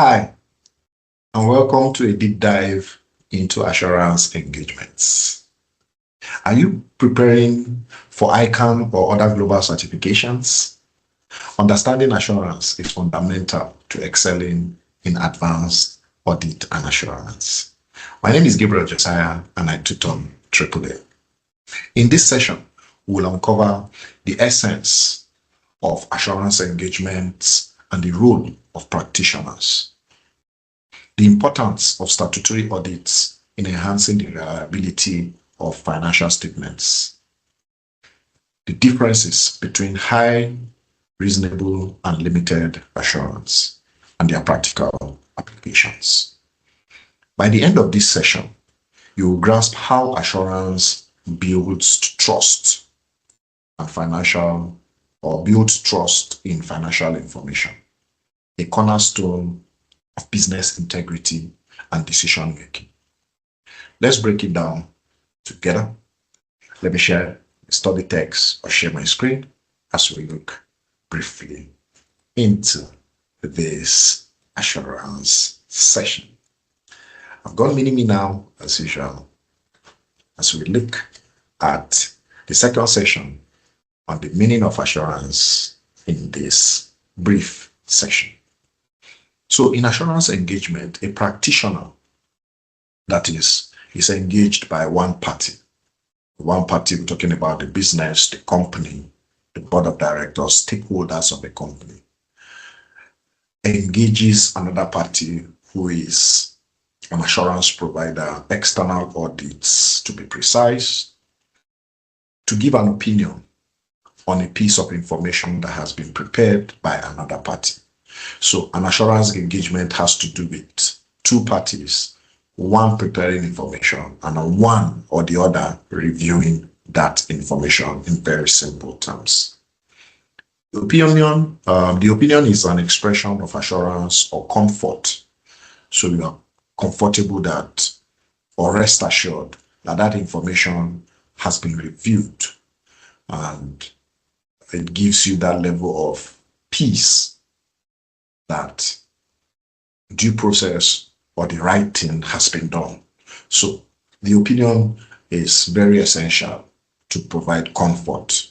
Hi, and welcome to a deep dive into assurance engagements. Are you preparing for ICANN or other global certifications? Understanding assurance is fundamental to excelling in advanced audit and assurance. My name is Gabriel Josiah, and I tutor AAA. In this session, we will uncover the essence of assurance engagements and the role of practitioners, the importance of statutory audits in enhancing the reliability of financial statements, the differences between high, reasonable, and limited assurance, and their practical applications. By the end of this session, you will grasp how assurance builds trust and builds trust in financial information, a cornerstone of business integrity and decision making. Let's break it down together. Let me share a study text or share my screen as we look briefly into this assurance session. I've got mini-me now, as usual, as we look at the second session on the meaning of assurance in this brief session. So in assurance engagement, a practitioner, that is engaged by one party. One party, we're talking about the business, the company, the board of directors, stakeholders of the company, engages another party who is an assurance provider, external audits to be precise, to give an opinion on a piece of information that has been prepared by another party. So an assurance engagement has to do with two parties, one preparing information and one or the other reviewing that information in very simple terms. The opinion is an expression of assurance or comfort. So you are comfortable that, or rest assured that that information has been reviewed, and it gives you that level of peace that due process or the right thing has been done. So the opinion is very essential to provide comfort.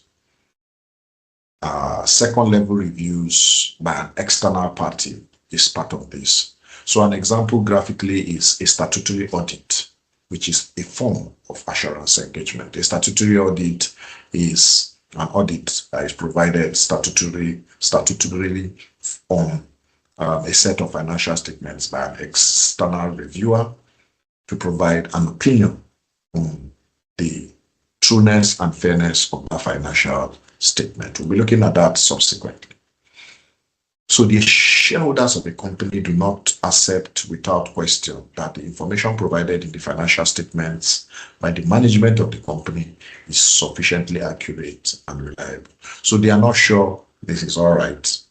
Second level reviews by an external party is part of this. So an example graphically is a statutory audit, which is a form of assurance engagement. A statutory audit is an audit that is provided statutorily on a set of financial statements by an external reviewer to provide an opinion on the trueness and fairness of the financial statement. We'll be looking at that subsequently. So the shareholders of a company do not accept without question that the information provided in the financial statements by the management of the company is sufficiently accurate and reliable. So they are not sure this is all right.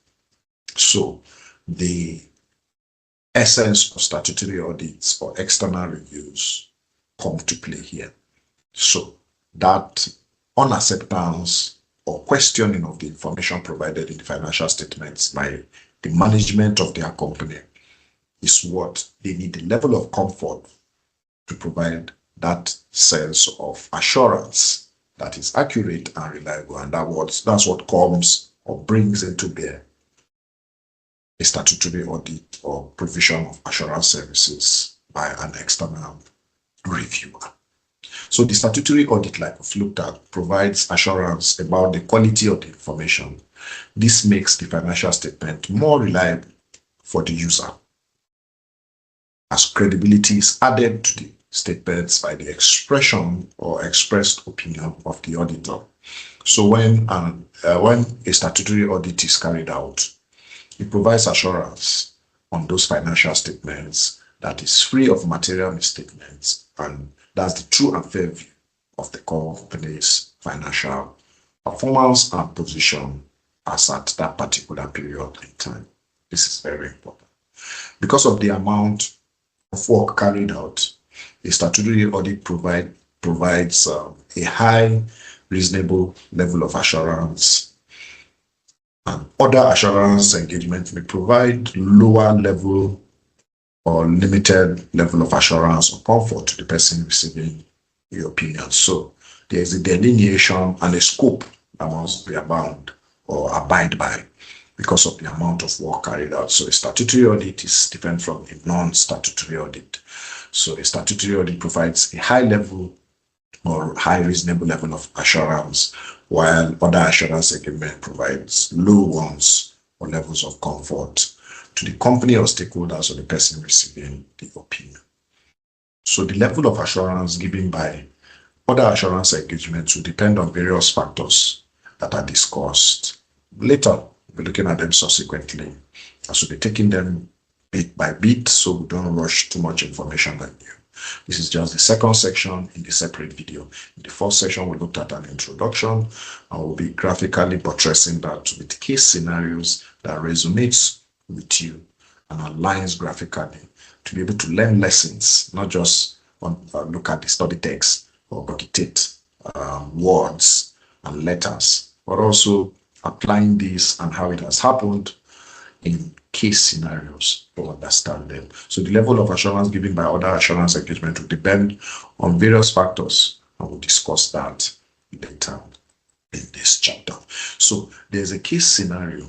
So the essence of statutory audits or external reviews come to play here. So that unacceptance or questioning of the information provided in the financial statements by the management of their company is what they need, the level of comfort to provide that sense of assurance that is accurate and reliable, and that's what comes or brings into bear a statutory audit or provision of assurance services by an external reviewer. So the statutory audit, like we've looked at, provides assurance about the quality of the information. This makes the financial statement more reliable for the user, as credibility is added to the statements by the expression or expressed opinion of the auditor. So when a statutory audit is carried out, it provides assurance on those financial statements that is free of material misstatements, and that's the true and fair view of the company's financial performance and position as at that particular period in time. This is very important. Because of the amount of work carried out, a statutory audit provides a high, reasonable level of assurance, and other assurance engagement may provide lower level or limited level of assurance or comfort to the person receiving the opinion. So there is a delineation and a scope that must be abound or abide by because of the amount of work carried out. So a statutory audit is different from a non-statutory audit. So a statutory audit provides a high level or high reasonable level of assurance, while other assurance agreement provides low ones or levels of comfort to the company or stakeholders or the person receiving the opinion. So the level of assurance given by other assurance engagements will depend on various factors that are discussed later. We'll be looking at them subsequently, as we'll be taking them bit by bit, so we don't rush too much information on you. This is just the second section in the separate video. In the first section, we looked at an introduction, and we'll be graphically buttressing that with case scenarios that resonates with you and aligns graphically to be able to learn lessons, not just look at the study text or regurgitate words and letters, but also applying this and how it has happened in case scenarios to understand them. So the level of assurance given by other assurance engagement will depend on various factors, and we'll discuss that later in this chapter. So there's a case scenario,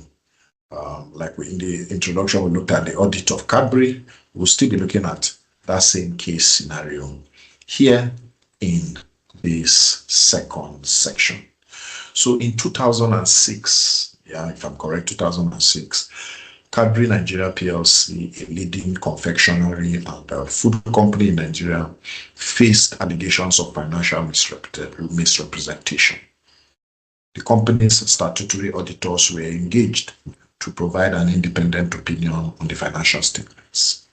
like in the introduction, we looked at the audit of Cadbury. We'll still be looking at that same case scenario here in this second section. So in 2006, if I'm correct, 2006, Cadbury Nigeria PLC, a leading confectionery and food company in Nigeria, faced allegations of financial misrepresentation. The company's statutory auditors were engaged to provide an independent opinion on the financial statements.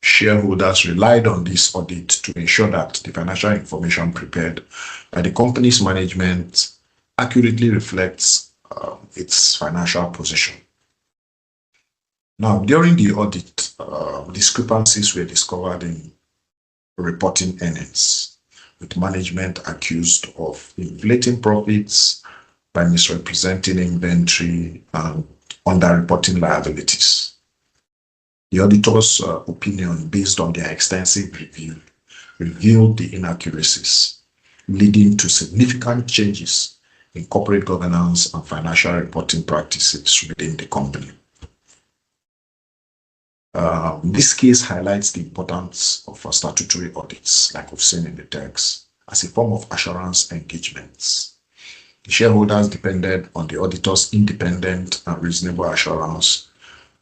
Shareholders relied on this audit to ensure that the financial information prepared by the company's management accurately reflects its financial position. Now, during the audit, discrepancies were discovered in reporting earnings, with management accused of inflating profits by misrepresenting inventory and underreporting liabilities. The auditor's opinion, based on their extensive review, revealed the inaccuracies, leading to significant changes in corporate governance and financial reporting practices within the company. This case highlights the importance of statutory audits, like we've seen in the text, as a form of assurance engagements. The shareholders depended on the auditor's independent and reasonable assurance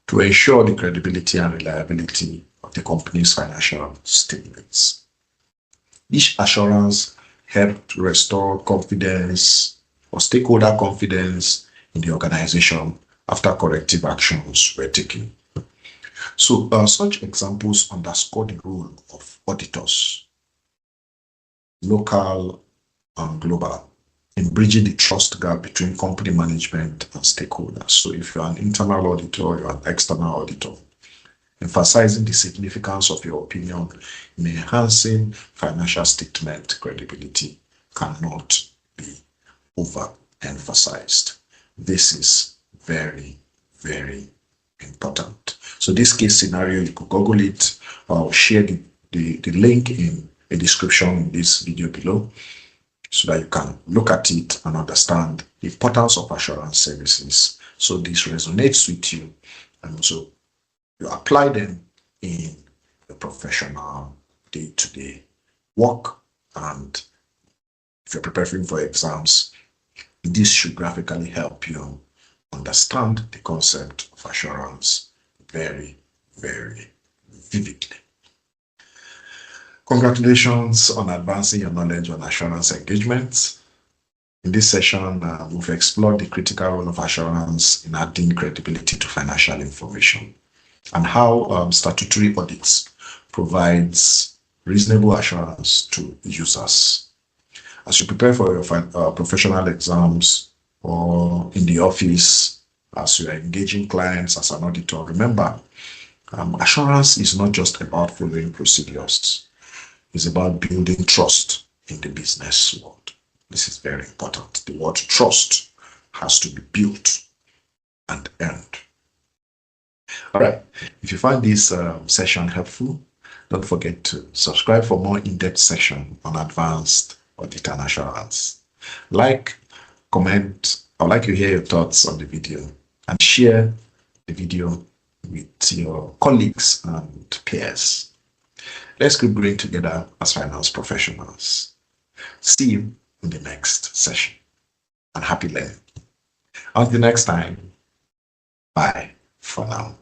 to ensure the credibility and reliability of the company's financial statements. Each assurance helped restore confidence or stakeholder confidence in the organization after corrective actions were taken. So such examples underscore the role of auditors, local and global, in bridging the trust gap between company management and stakeholders. So if you're an internal auditor, you're an external auditor, emphasizing the significance of your opinion in enhancing financial statement credibility cannot be overemphasized. This is very, very important. So this case scenario, you could Google it. I'll share the link in a description in this video below, so that you can look at it and understand the importance of assurance services. So this resonates with you, and also you apply them in your professional day-to-day work. And if you're preparing for exams, this should graphically help you understand the concept of assurance very, very vividly. Congratulations on advancing your knowledge on assurance engagements. In this session, we've explored the critical role of assurance in adding credibility to financial information, and how statutory audits provides reasonable assurance to users. As you prepare for your professional exams or in the office, as you are engaging clients as an auditor, remember, assurance is not just about following procedures. It's about building trust in the business world. This is very important. The word trust has to be built and earned. All right. If you find this session helpful, don't forget to subscribe for more in-depth session on advanced audit and assurance. Like, comment. I'd like to hear your thoughts on the video and share the video with your colleagues and peers. Let's keep growing together as finance professionals. See you in the next session and happy learning. Until next time, bye for now.